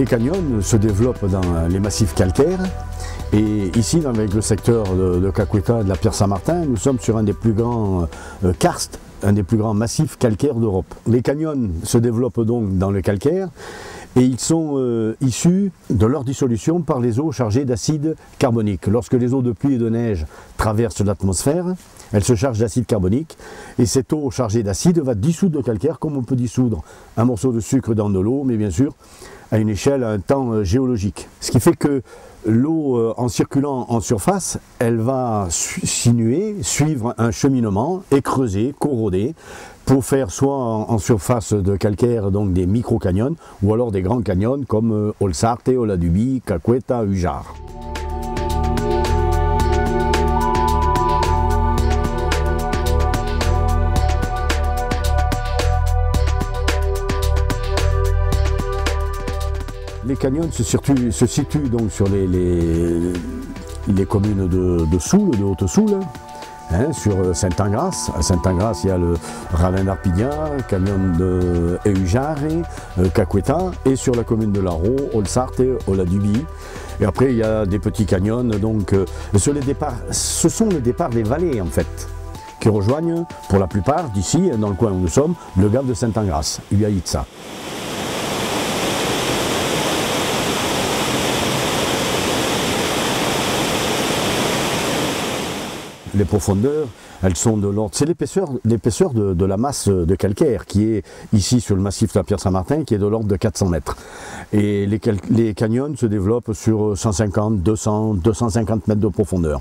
Les canyons se développent dans les massifs calcaires. Et ici, avec le secteur de Caqueta et de la Pierre Saint-Martin, nous sommes sur un des plus grands karstes, un des plus grands massifs calcaires d'Europe. Les canyons se développent donc dans le calcaire et ils sont issus de leur dissolution par les eaux chargées d'acide carbonique. Lorsque les eaux de pluie et de neige traversent l'atmosphère, elles se chargent d'acide carbonique et cette eau chargée d'acide va dissoudre le calcaire comme on peut dissoudre un morceau de sucre dans de l'eau, mais bien sûr à une échelle, à un temps géologique. Ce qui fait que l'eau, en circulant en surface, elle va suivre un cheminement et creuser, corroder, pour faire soit en surface de calcaire, donc des micro-canyons, ou alors des grands canyons comme Olsarte, Oladubi, Caqueta, Ujar. Les canyons se situent donc sur les communes de Soule, de Haute-Soule, hein, sur Saint-Ingras. À Saint-Ingras, il y a le ravin d'Arpidia, canyon de Eujare, Caqueta, et sur la commune de Larro, Olsarte, Oladubi. Et après, il y a des petits canyons. Donc, sur les départs, ce sont les départs des vallées, en fait, qui rejoignent, pour la plupart, d'ici, dans le coin où nous sommes, le gave de Saint-Ingras, Uaïtsa. Les profondeurs, elles sont de l'ordre, c'est l'épaisseur de la masse de calcaire qui est ici sur le massif de la Pierre Saint-Martin, qui est de l'ordre de 400 mètres. Et les canyons se développent sur 150, 200, 250 mètres de profondeur.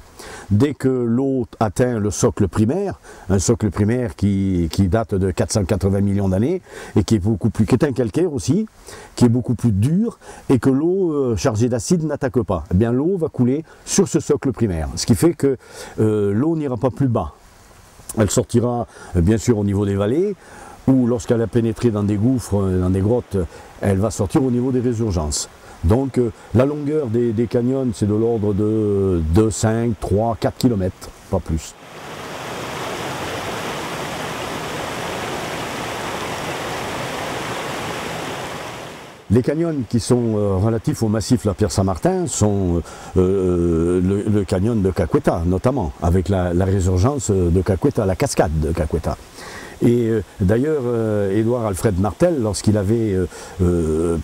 Dès que l'eau atteint le socle primaire, un socle primaire qui date de 480 millions d'années et qui est un calcaire aussi, qui est beaucoup plus dur et que l'eau chargée d'acide n'attaque pas, eh bien l'eau va couler sur ce socle primaire. Ce qui fait que l'eau n'ira pas plus bas. Elle sortira bien sûr au niveau des vallées, ou lorsqu'elle a pénétré dans des gouffres, dans des grottes, elle va sortir au niveau des résurgences. Donc la longueur des canyons, c'est de l'ordre de 2, 5, 3, 4 km, pas plus. Les canyons qui sont relatifs au massif de la Pierre Saint-Martin sont le canyon de Caqueta, notamment, avec la résurgence de Caqueta, la cascade de Caqueta. Et d'ailleurs, Édouard Alfred Martel, lorsqu'il avait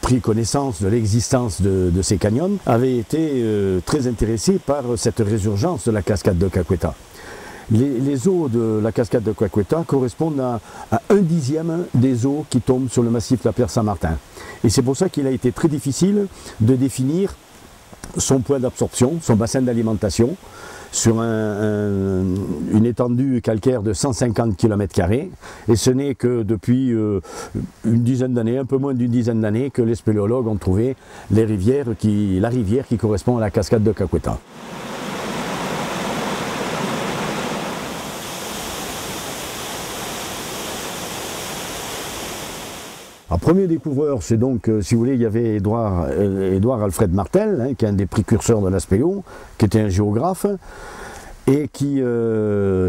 pris connaissance de l'existence de ces canyons, avait été très intéressé par cette résurgence de la cascade de Caqueta. Les eaux de la cascade de Caqueta correspondent à 1/10 des eaux qui tombent sur le massif de la Pierre Saint-Martin. Et c'est pour ça qu'il a été très difficile de définir son point d'absorption, son bassin d'alimentation, sur une étendue calcaire de 150 km². Et ce n'est que depuis une dizaine d'années, un peu moins d'une dizaine d'années, que les spéléologues ont trouvé la rivière qui correspond à la cascade de Caqueta. Le premier découvreur, c'est donc, si vous voulez, il y avait Édouard Alfred Martel, hein, qui est un des précurseurs de la spéléo, qui était un géographe, et qui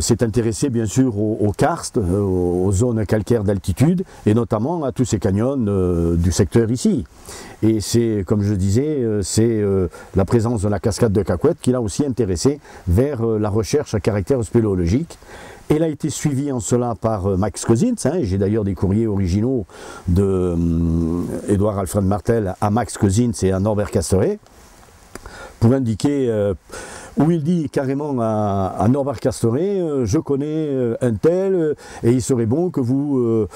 s'est intéressé bien sûr aux karstes, aux zones calcaires d'altitude, et notamment à tous ces canyons du secteur ici. Et c'est, comme je disais, c'est la présence de la cascade de Caqueta qui l'a aussi intéressé vers la recherche à caractère spéléologique. Elle a été suivie en cela par Max Cosinz, hein, j'ai d'ailleurs des courriers originaux de Édouard Alfred Martel à Max Cosinz et à Norbert Castoret, pour indiquer où il dit carrément à Norbert Castoret, je connais un tel et il serait bon que vous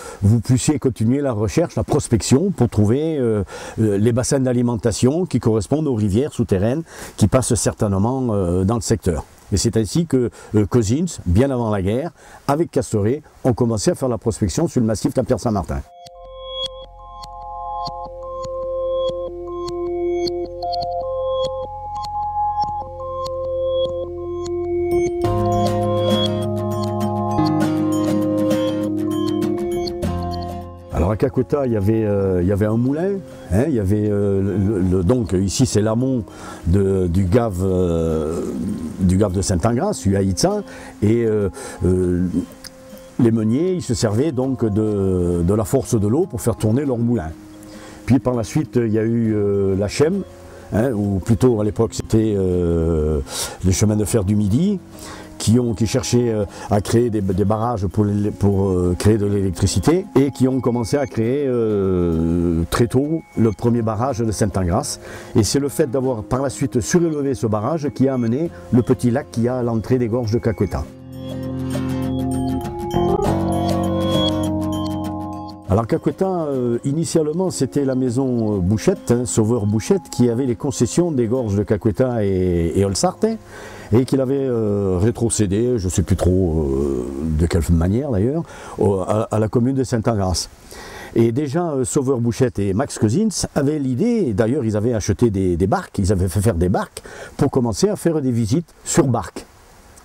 puissiez continuer la recherche, la prospection pour trouver les bassins d'alimentation qui correspondent aux rivières souterraines qui passent certainement dans le secteur. Et c'est ainsi que Cosinz, bien avant la guerre, avec Castoret, ont commencé à faire la prospection sur le massif de la Pierre Saint-Martin. Alors à Caqueta, il y avait un moulin, hein, il y avait donc ici c'est l'amont du gave de Saint-Ingras, Uaïtsa, et les meuniers ils se servaient donc de la force de l'eau pour faire tourner leur moulin. Puis par la suite, il y a eu la Chème, hein, ou plutôt à l'époque c'était les chemins de fer du Midi, qui cherchaient à créer des barrages pour créer de l'électricité et qui ont commencé à créer très tôt le premier barrage de Sainte-Engrâce. Et c'est le fait d'avoir par la suite surélevé ce barrage qui a amené le petit lac qui a à l'entrée des gorges de Caqueta. Alors Caqueta, initialement c'était la maison Bouchette, hein, Sauveur Bouchette, qui avait les concessions des gorges de Caqueta et Olsarte, et qu'il avait rétrocédé, je ne sais plus trop de quelle manière d'ailleurs, à la commune de Sainte-Engrâce. Et déjà Sauveur Bouchette et Max Cousins avaient l'idée, d'ailleurs ils avaient acheté des barques, ils avaient fait faire des barques pour commencer à faire des visites sur barque,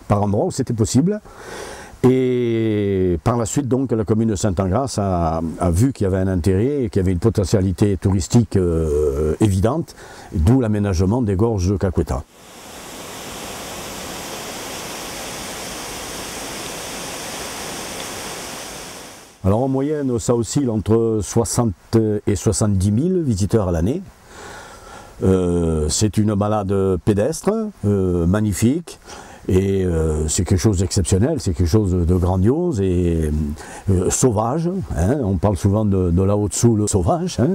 par endroits où c'était possible. Et par la suite, donc, la commune de Sainte-Engrâce a vu qu'il y avait un intérêt et qu'il y avait une potentialité touristique évidente, d'où l'aménagement des gorges de Caqueta. Alors en moyenne, ça oscille entre 60 et 70 000 visiteurs à l'année. C'est une balade pédestre, magnifique. Et c'est quelque chose d'exceptionnel, c'est quelque chose de grandiose et sauvage. Hein, on parle souvent de la Haute-Soule sauvage. Hein,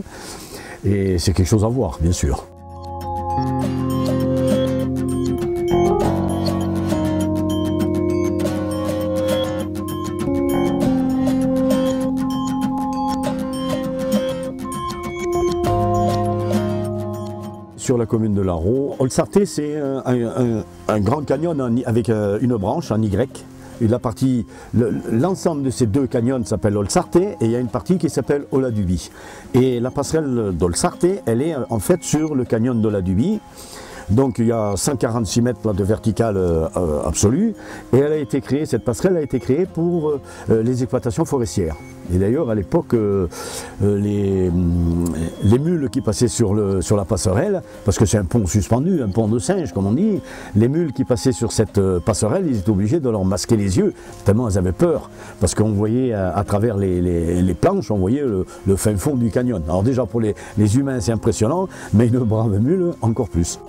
et c'est quelque chose à voir, bien sûr. Sur la commune de Larot. Olsarte, c'est un grand canyon avec une branche en Y. L'ensemble de ces deux canyons s'appelle Olsarte et il y a une partie qui s'appelle Oladubi. Et la passerelle d'Olsarte, elle est en fait sur le canyon d'Oladubi. Donc il y a 146 mètres de verticale absolue et elle a été créée, cette passerelle a été créée pour les exploitations forestières. Et d'ailleurs à l'époque les mules qui passaient sur la passerelle, parce que c'est un pont suspendu, un pont de singe comme on dit, les mules qui passaient sur cette passerelle, ils étaient obligés de leur masquer les yeux, tellement elles avaient peur, parce qu'on voyait à travers les planches, on voyait le fin fond du canyon. Alors déjà pour les humains c'est impressionnant, mais une brave mule encore plus.